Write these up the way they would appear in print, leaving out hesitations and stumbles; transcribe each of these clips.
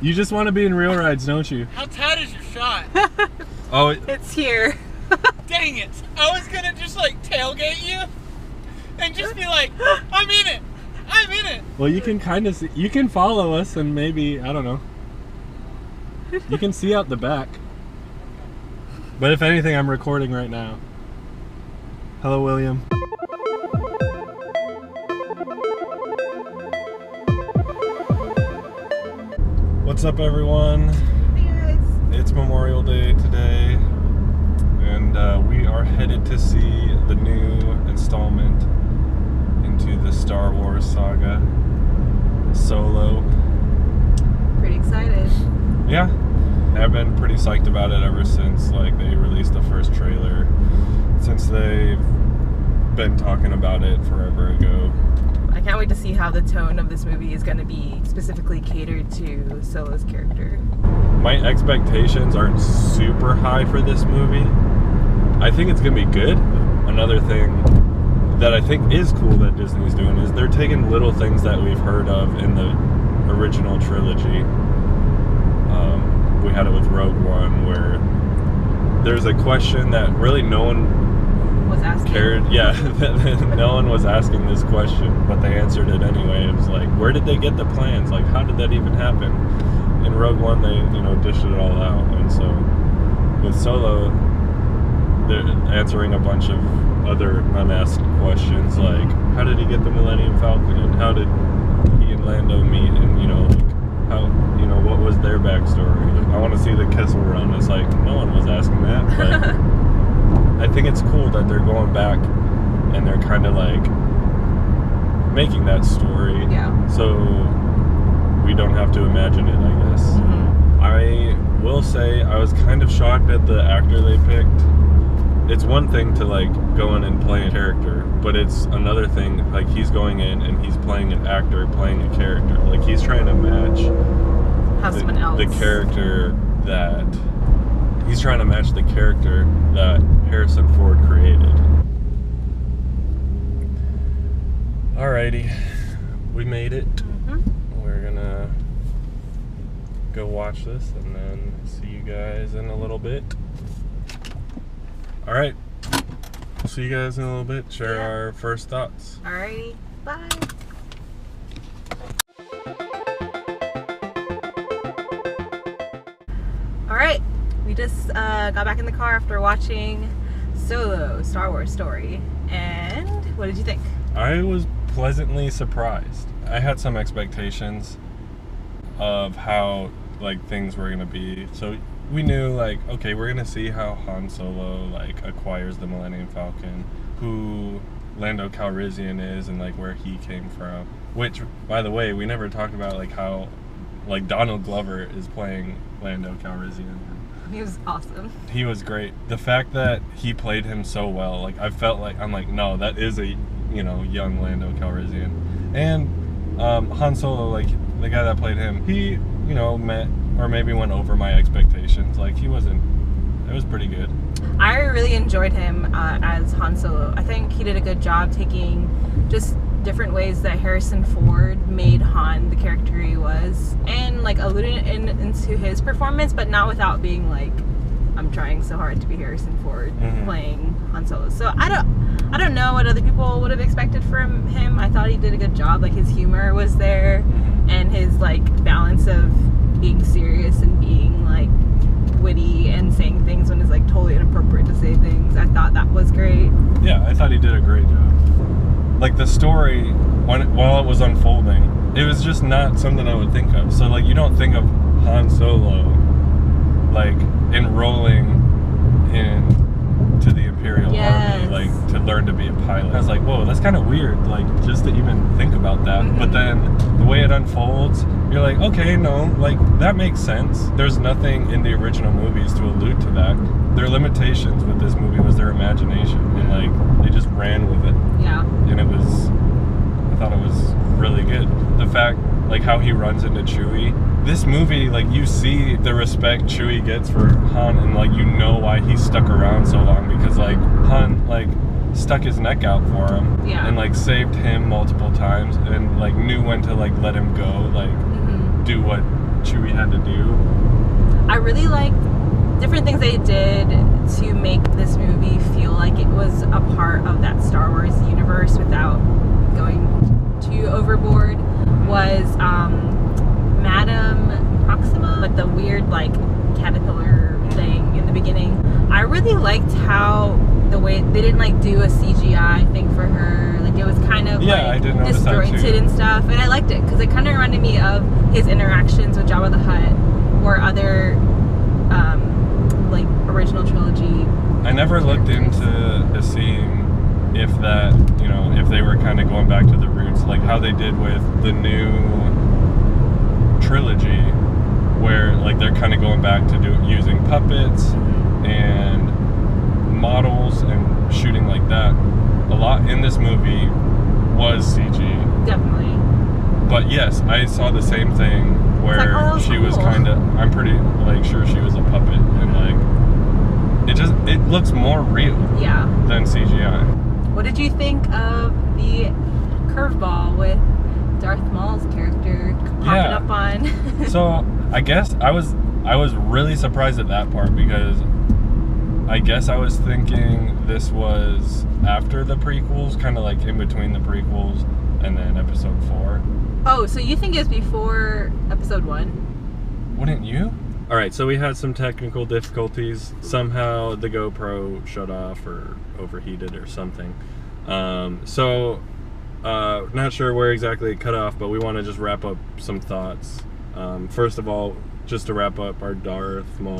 You just want to be in real rides, don't you? How tight is your shot? Oh, It's here. Dang it. I was gonna just like tailgate you and just be like, I'm in it. I'm in it. well, you can kind of see, you can follow us and maybe, I don't know. You can see out the back. But if anything, I'm recording right now. Hello, William. What's up, everyone? Hey guys. It's Memorial Day today, and we are headed to see the new installment into the Star Wars saga, Solo. Pretty excited. Yeah, I've been pretty psyched about it ever since like they released the first trailer, since they've been talking about it forever ago. I can't wait to see how the tone of this movie is going to be specifically catered to Solo's character. My expectations aren't super high for this movie. I think it's going to be good. Another thing that I think is cool that Disney's doing is they're taking little things that we've heard of in the original trilogy. We had it with Rogue One, where there's a question that really no one Was asking. cared. Yeah, no one was asking this question, but they answered it anyway. It was like, where did they get the plans? Like, how did that even happen? In Rogue One, they dished it all out, and so with Solo, they're answering a bunch of other unasked questions, like how did he get the Millennium Falcon, and how did he and Lando meet, and how what was their backstory. I want to see the Kessel Run. It's like no one was asking that, but I think it's cool that they're going back and they're kind of like making that story. Yeah. So we don't have to imagine it, I guess. Mm-hmm. I will say I was kind of shocked at the actor they picked. It's one thing to like go in and play a character, but it's another thing like he's going in and he's playing an actor playing a character. Like he's trying to match Someone else. the character that he's trying to match the character that Harrison Ford created. Alrighty, we made it. Mm-hmm. We're gonna go watch this and then see you guys in a little bit. Alright, we'll see you guys in a little bit, share our first thoughts. Alrighty. Bye. Alright. We just got back in the car after watching Solo, Star Wars Story. And what did you think? I was pleasantly surprised. I had some expectations of how like things were gonna be. So we knew like, okay, we're gonna see how Han Solo like acquires the Millennium Falcon, who Lando Calrissian is, and like where he came from. Which, by the way, we never talked about like how like Donald Glover is playing Lando Calrissian. He was awesome. He was great. The fact that he played him so well, like I felt like I'm like, no, that is a young Lando Calrissian. And Han Solo, like the guy that played him, he met or maybe went over my expectations. Like it was pretty good. I really enjoyed him as Han Solo. I think he did a good job taking just different ways that Harrison Ford made Han the character he was, and like alluding into his performance, but not without being like, I'm trying so hard to be Harrison Ford playing Han Solo. So I don't know what other people would have expected from him. I thought he did a good job. Like his humor was there, and his like balance of being serious and being like witty and saying things when it's like totally inappropriate to say things. I thought that was great. Yeah, I thought he did a great job. Like the story, while it was unfolding, it was just not something I would think of. So like you don't think of Han Solo like enrolling into the Imperial Army, like to learn to be a pilot. I was like, whoa, that's kind of weird, like just to even think about that. But then the way it unfolds, you're like, okay, no, like that makes sense. There's nothing in the original movies to allude to that. Their limitations with this movie was their imagination, and like they just ran with it. Yeah. And I thought it was really good. The fact, like how he runs into Chewie. This movie, like you see the respect Chewie gets for Han, and like why he's stuck around so long, because like Han, like stuck his neck out for him. Yeah. And like saved him multiple times and like knew when to like let him go, like do what Chewie had to do. I really liked different things they did to make this movie feel like it was a part of that Star Wars universe without going too overboard. Was Madame Proxima, like the weird like caterpillar thing in the beginning. I really liked how the way they didn't like do a CGI thing for her. Like it was kind of I did notice that too. disjointed and stuff, and I liked it because it kind of reminded me of his interactions with Jabba the Hutt or other like original trilogy. I never looked into seeing if that, you know, if they were kind of going back to the roots, like how they did with the new trilogy, where like they're kind of going back to using puppets and models and shooting like that. A lot in this movie was CG. Definitely. But yes, I saw the same thing where like, oh, she was cool. kind of, I'm pretty like sure she was a puppet, and like it looks more real than CGI. What did you think of the curveball with Darth Maul's character popping up on? So I guess I was really surprised at that part, because I guess I was thinking this was after the prequels, kind of like in between the prequels and then episode 4. Oh, so you think it's before episode 1? Wouldn't you? All right, so we had some technical difficulties. Somehow the GoPro shut off or overheated or something. Not sure where exactly it cut off, but we want to just wrap up some thoughts. First of all, just to wrap up our Darth Maul.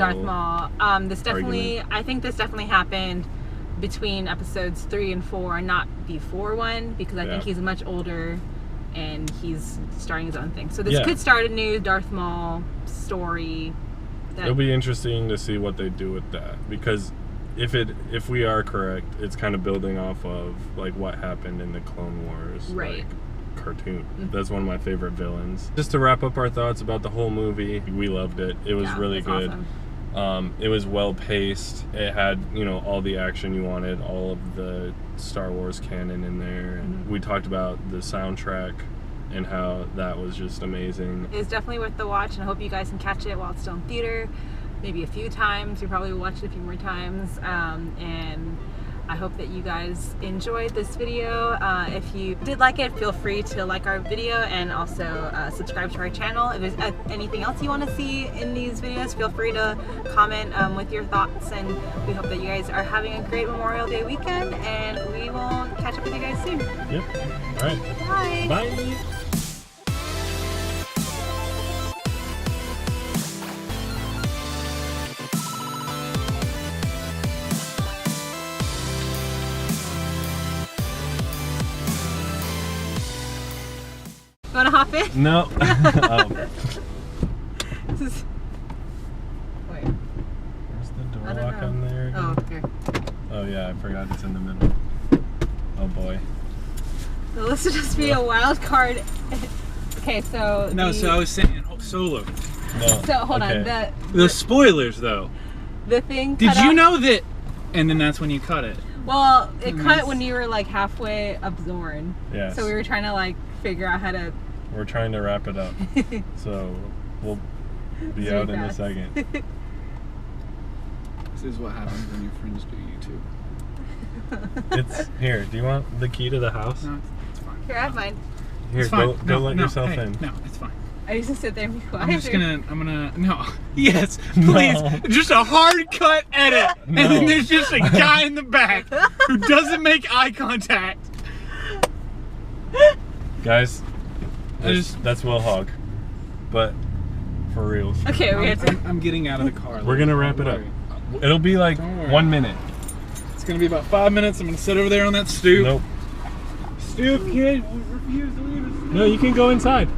This definitely, argument. I think this definitely happened between episodes 3 and 4, and not before 1, because I think he's much older and he's starting his own thing. So this could start a new Darth Maul story. It'll be interesting to see what they do with that, because if we are correct, it's kind of building off of like what happened in the Clone Wars like, cartoon. That's one of my favorite villains. Just to wrap up our thoughts about the whole movie, we loved it. It was really good. Awesome. It was well paced. It had, you know, all the action you wanted, all of the Star Wars canon in there. And we talked about the soundtrack and how that was just amazing. It was definitely worth the watch, and I hope you guys can catch it while it's still in theater. Maybe a few times. We probably will watch it a few more times. And I hope that you guys enjoyed this video. If you did like it, feel free to like our video and also subscribe to our channel. If there's anything else you want to see in these videos, feel free to comment with your thoughts. And we hope that you guys are having a great Memorial Day weekend, and we will catch up with you guys soon. Yep. All right. Bye. Bye. You want to hop in? No. This is... Wait. Where's the door lock on there again? Oh, here. Oh yeah, I forgot it's in the middle. Oh boy. So this would just be a wild card. Okay, so... No, so I was saying Solo. No. So, hold on. The spoilers, though. The thing Did you know that... And then that's when you cut it. Well, it cut when you were like halfway up Zorn. Yes. So we were trying to like figure out how to... We're trying to wrap it up. So we'll be out in a second. This is what happens when your friends do YouTube. It's here. Do you want the key to the house? No, it's fine. Here, I have mine. Here, go let yourself in. No, it's fine. I used to sit there and be quiet. I'm gonna, no. Yes, please. No. Just a hard cut edit. No. And then there's just a guy in the back who doesn't make eye contact. Guys, that's Will Hogg. But for reals. Okay, I'm getting out of the car. We're gonna wrap it up. It'll be like 1 minute. It's gonna be about 5 minutes. I'm gonna sit over there on that stoop. Nope. Stoop, kid. Refuse to leave us. No, you can go inside.